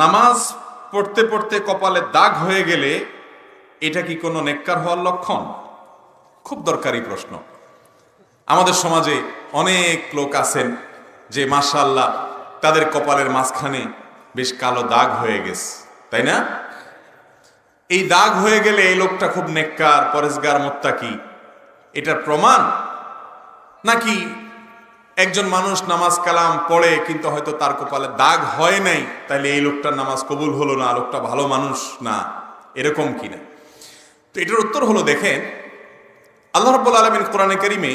নামাজ পড়তে পড়তে কপালে দাগ হয়ে গেলে এটা কি কোনো নেককার হওয়ার লক্ষণ? খুব দরকারি প্রশ্ন। আমাদের সমাজে অনেক লোক আছেন যে মাশাআল্লাহ তাদের কপালের মাঝখানে বেশ কালো দাগ হয়ে গেছে, তাই না? এই দাগ হয়ে গেলে এই লোকটা খুব নেককার, পরেজগার, মুত্তাকি, এটার প্রমাণ? নাকি একজন মানুষ নামাজ কালাম পড়ে কিন্তু হয়তো তার কপালে দাগ হয় নাই, তাইলে এই লোকটার নামাজ কবুল হলো না, লোকটা ভালো মানুষ না, এরকম কিনা? তো এটার উত্তর হলো, দেখেন, আল্লাহ রাব্বুল আলামিন কোরআনে কারিমে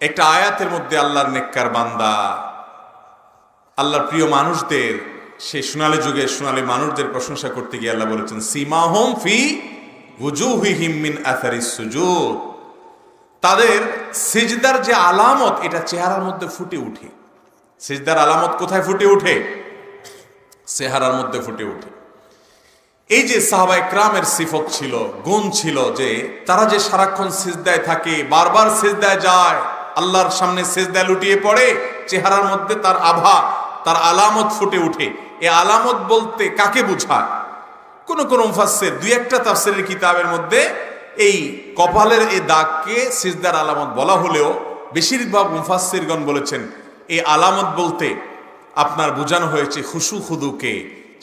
একটা আয়াতের মধ্যে আল্লাহর নেককার বান্দা, আল্লাহর প্রিয় মানুষদের, সেই সোনালী যুগে সোনালী মানুষদের প্রশংসা করতে গিয়ে আল্লাহ বলেছেন, সীমাহুম ফি ওয়ুজুহিহিম মিন আসারিস সুজুদ, তাদের সিজদার যে আলামত এটা চেহারার মধ্যে ফুটে উঠে। সিজদার আলামত কোথায় ফুটে উঠে? চেহারার মধ্যে ফুটে উঠে। এই যে সাহাবায়ে কেরামের সিফত ছিল, গুণ ছিল, যে তারা যে সারাক্ষণ সিজদায় থাকে, বারবার সিজদায় যায়, আল্লাহর সামনে সিজদায় লুটিয়ে পড়ে, চেহারার মধ্যে তার আভা, তার আলামত ফুটে উঠে। এই আলামত বলতে কাকে বোঝায়? কোন কোন মুফাসসির, দুই একটা তাফসীরের কিতাবের মধ্যে এই কপালের এই দাগকে সিজদার আলামত বলা হলেও বেশিরভাগ মুফাসসিরগণ বলেছেন এই আলামত বলতে আপনার বোঝানো হয়েছে খুশু খুদুকে,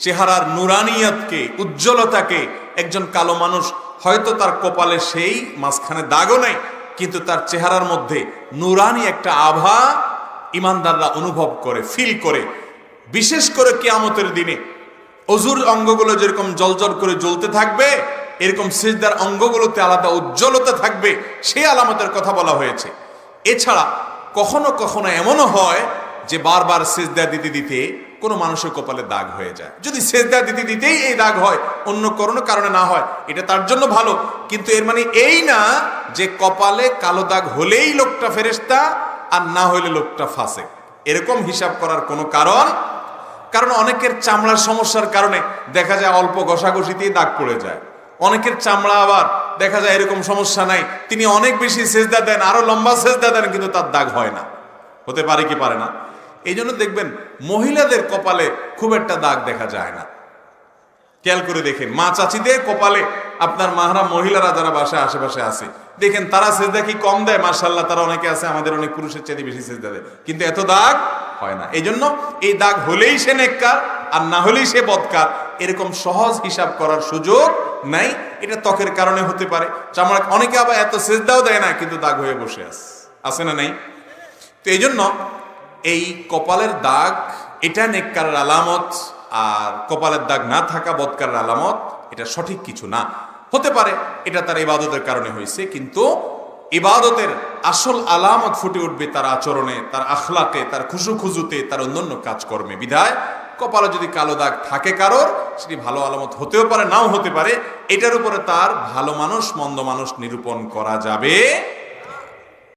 চেহারার নুরানিয়াতকে, উজ্জ্বলতাকে। একজন কালো মানুষ হয়তো তার কপালে সেই মাঝখানে দাগও নাই, কিন্তু তার চেহারার মধ্যে নুরানি একটা আভা ইমানদাররা অনুভব করে, ফিল করে। বিশেষ করে কিয়ামতের দিনে অজুর অঙ্গগুলো যেরকম জলজল করে জ্বলতে থাকবে, এরকম সিজদার অঙ্গগুলোতে আলাদা উজ্জ্বলতা থাকবে, সেই আলামতের কথা বলা হয়েছে। এছাড়া কখনো কখনো এমনও হয় যে বারবার সিজদা দিতে দিতে কোনো মানুষের কপালে দাগ হয়ে যায়। যদি সিজদা দিতে দিতেই এই দাগ হয়, অন্য কোনো কারণে না হয়, এটা তার জন্য ভালো। কিন্তু এর মানে এই না যে কপালে কালো দাগ হলেই লোকটা ফেরেশতা আর না হইলে লোকটা ফাসেক, এরকম হিসাব করার কোনো কারণ অনেকের চামড়ার সমস্যার কারণে দেখা যায় অল্প ঘষাঘষিতেই দাগ পড়ে যায়। অনেকের চামড়া আবার দেখা যায় এরকম সমস্যা নাই, তিনি অনেক বেশি সেজদা দেন, আরো লম্বা সেজদা দেন, কিন্তু তার দাগ হয় না। হতে পারে কি পারে না? এই জন্য দেখবেন মহিলাদের কপালে খুব একটা দাগ দেখা যায় না। খেয়াল করে দেখেন, মা চাচিদের কপালে, আপনার মাহরাম মহিলারা যারা বাসায় আশেপাশে আছে, দেখেন তারা সেজদা কি কম দেয়? মাশাআল্লাহ, তারা অনেকে আছে আমাদের অনেক পুরুষের চেয়ে বেশি সেজদা দেয়, কিন্তু এত দাগ হয় না। এই জন্য এই দাগ হলেই সে নেককার আর না হলেই সে বদকার, এরকম সহজ হিসাব করার সুযোগ নাই। এটা ত্বকের কারণে হতে পারে, চামড়া, অনেকে আবার এত সেজদাও দেয় না কিন্তু দাগ হয়ে বসে আছে না নাই? তো এই জন্য এই কপালের দাগ এটা নেককারের আলামত, আর কপালের দাগ না থাকা বদকারের আলামত, এটা সঠিক কিছু না। হতে পারে এটা তার ইবাদতের কারণে হয়েছে, কিন্তু ইবাদতের আসল আলামত ফুটে উঠবে তার আচরণে, তার আখলাকে, তার খুশু খুজুতে, তার অন্যান্য কাজকর্মে। বিধায় কপালে যদি কালো দাগ থাকে কারোর, সেটি ভালো আলামত হতেও পারে, নাও হতে পারে। এটার উপরে তার ভালো মানুষ মন্দ মানুষ নিরূপণ করা যাবে